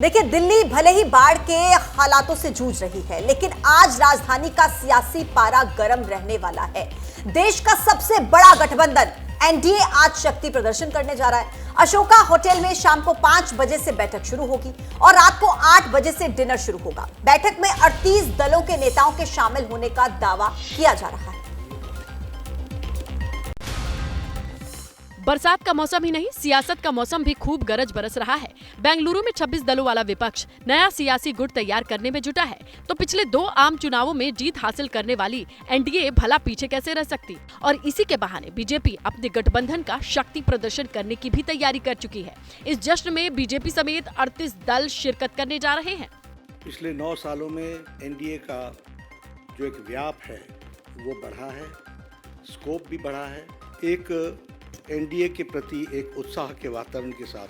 देखिए, दिल्ली भले ही बाढ़ के हालातों से जूझ रही है, लेकिन आज राजधानी का सियासी पारा गर्म रहने वाला है। देश का सबसे बड़ा गठबंधन एनडीए आज शक्ति प्रदर्शन करने जा रहा है। अशोका होटल में शाम को 5 बजे से बैठक शुरू होगी और रात को 8 बजे से डिनर शुरू होगा। बैठक में 38 दलों के नेताओं के शामिल होने का दावा किया जा रहा है। बरसात का मौसम ही नहीं, सियासत का मौसम भी खूब गरज बरस रहा है। बेंगलुरु में 26 दलों वाला विपक्ष नया सियासी गुट तैयार करने में जुटा है, तो पिछले 2 आम चुनावों में जीत हासिल करने वाली एनडीए भला पीछे कैसे रह सकती। और इसी के बहाने बीजेपी अपने गठबंधन का शक्ति प्रदर्शन करने की भी तैयारी कर चुकी है। इस जश्न में बीजेपी समेत 38 दल शिरकत करने जा रहे हैं। पिछले 9 सालों में एनडीए का जो एक व्याप है वो बढ़ा है, स्कोप भी बढ़ा है। एक एनडीए के प्रति एक उत्साह के वातावरण के साथ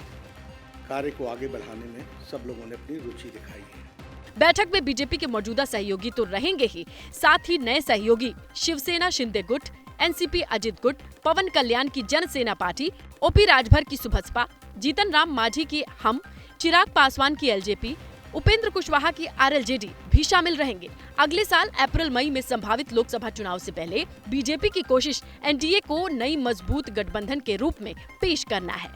कार्य को आगे बढ़ाने में सब लोगों ने अपनी रुचि दिखाई है। बैठक में बीजेपी के मौजूदा सहयोगी तो रहेंगे ही, साथ ही नए सहयोगी शिवसेना शिंदे गुट, एनसीपी अजित गुट, पवन कल्याण की जनसेना पार्टी, ओपी राजभर की सुभसपा, जीतन राम मांझी की हम, चिराग पासवान की एलजेपी, उपेंद्र कुशवाहा की आरएलजेडी भी शामिल रहेंगे। अगले साल अप्रैल मई में संभावित लोकसभा चुनाव से पहले बीजेपी की कोशिश एनडीए को नई मजबूत गठबंधन के रूप में पेश करना है।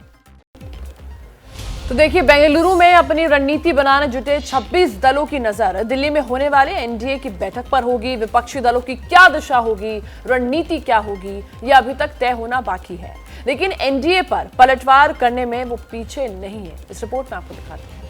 तो देखिए, बेंगलुरु में अपनी रणनीति बनाने जुटे 26 दलों की नजर दिल्ली में होने वाले एनडीए की बैठक पर होगी। विपक्षी दलों की क्या दिशा होगी, रणनीति क्या होगी, यह अभी तक तय होना बाकी है। लेकिन एनडीए पर पलटवार करने में वो पीछे नहीं है। इस रिपोर्ट में आपको दिखाते हैं।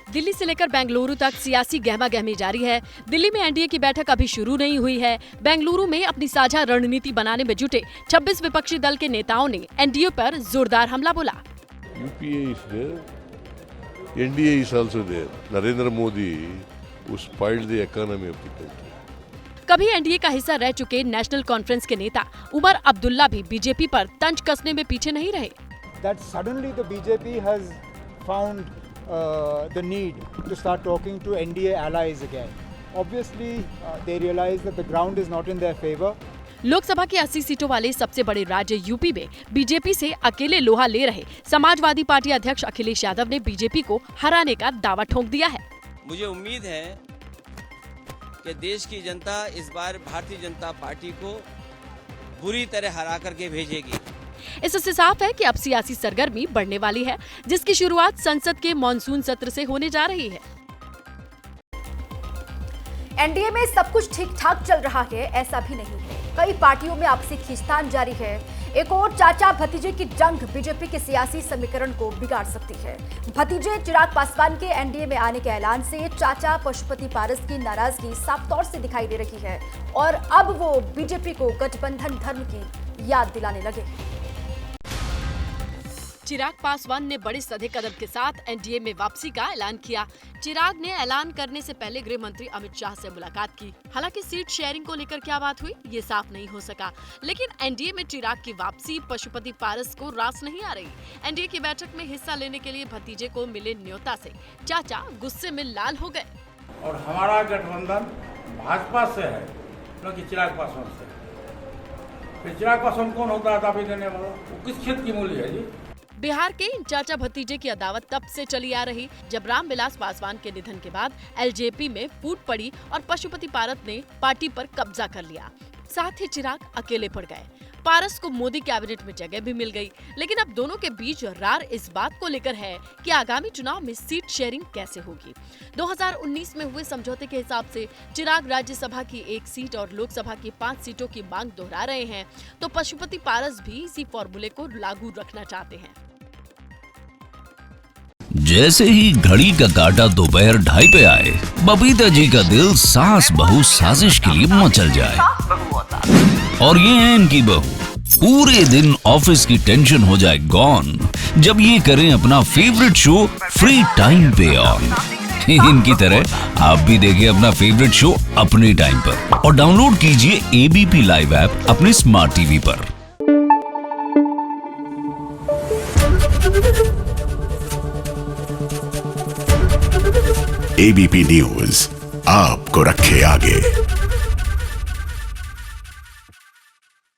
दिल्ली से लेकर बेंगलुरु तक सियासी गहमागहमी जारी है। दिल्ली में एनडीए की बैठक अभी शुरू नहीं हुई है। बेंगलुरु में अपनी साझा रणनीति बनाने में जुटे 26 विपक्षी दल के नेताओं ने एनडीए पर जोरदार हमला बोला। UPA is there, NDA is also there. Narendra Modi who spoiled the economy of the country. कभी एनडीए का हिस्सा रह चुके नेशनल कॉन्फ्रेंस के नेता उमर अब्दुल्ला भी बीजेपी पर तंज कसने में पीछे नहीं रहे। That suddenly the BJP has found the need to start talking to NDA allies again. Obviously, they realize that the ground is not in their favor. Lok Sabha की 80 सीटों वाले सबसे बड़े राज्य यूपी में बीजेपी से अकेले लोहा ले रहे समाजवादी पार्टी अध्यक्ष अखिलेश यादव ने बीजेपी को हराने का दावा ठोक दिया है। मुझे उम्मीद है कि देश की जनता इस बार भारतीय जनता पार्टी को बुरी तरह हरा करके भेजेगी। इससे साफ है कि अब सियासी सरगर्मी बढ़ने वाली है, जिसकी शुरुआत संसद के मॉनसून सत्र से होने जा रही है। एनडीए में सब कुछ ठीक ठाक चल रहा है, ऐसा भी नहीं है। कई पार्टियों में आपसी खींचतान जारी है। एक और चाचा भतीजे की जंग बीजेपी के सियासी समीकरण को बिगाड़ सकती है। भतीजे चिराग पासवान के एनडीए में आने के ऐलान से चाचा पशुपति पारस की नाराजगी साफ तौर से दिखाई दे रही है और अब वो बीजेपी को गठबंधन धर्म की याद दिलाने लगे। चिराग पासवान ने बड़े सधे कदम के साथ एनडीए में वापसी का ऐलान किया। चिराग ने ऐलान करने से पहले गृह मंत्री अमित शाह से मुलाकात की। हालांकि सीट शेयरिंग को लेकर क्या बात हुई, ये साफ नहीं हो सका। लेकिन एनडीए में चिराग की वापसी पशुपति पारस को रास नहीं आ रही। एनडीए की बैठक में हिस्सा लेने के लिए भतीजे को मिले न्योता से चाचा गुस्से में लाल हो गए। और हमारा गठबंधन भाजपा से है, न कि चिराग पासवान से। फिर चिराग पासवान कौन होता है दावे देने वाला? वो किस खेत की मूली है जी? बिहार के इन चाचा भतीजे की अदावत तब से चली आ रही जब रामविलास पासवान के निधन के बाद एलजेपी में फूट पड़ी और पशुपति पारस ने पार्टी पर कब्जा कर लिया। साथ ही चिराग अकेले पड़ गए। पारस को मोदी कैबिनेट में जगह भी मिल गई। लेकिन अब दोनों के बीच रार इस बात को लेकर है कि आगामी चुनाव में सीट शेयरिंग कैसे होगी। 2019 में हुए समझौते के हिसाब से चिराग राज्यसभा की 1 सीट और लोकसभा की 5 सीटों की मांग दोहरा रहे हैं, तो पशुपति पारस भी इसी फॉर्मूले को लागू रखना चाहते हैं। जैसे ही घड़ी का काटा दोपहर 2:30 पे आए, बबीता जी का दिल सास बहू साजिश के लिए मचल जाए। और ये है इनकी बहू, पूरे दिन ऑफिस की टेंशन हो जाए गॉन जब ये करें अपना फेवरेट शो फ्री टाइम पे ऑन। इनकी तरह आप भी देखिए अपना फेवरेट शो अपने टाइम पर और डाउनलोड कीजिए एबीपी लाइव ऐप अपने स्मार्ट टीवी पर। एबीपी न्यूज आपको रखे आगे।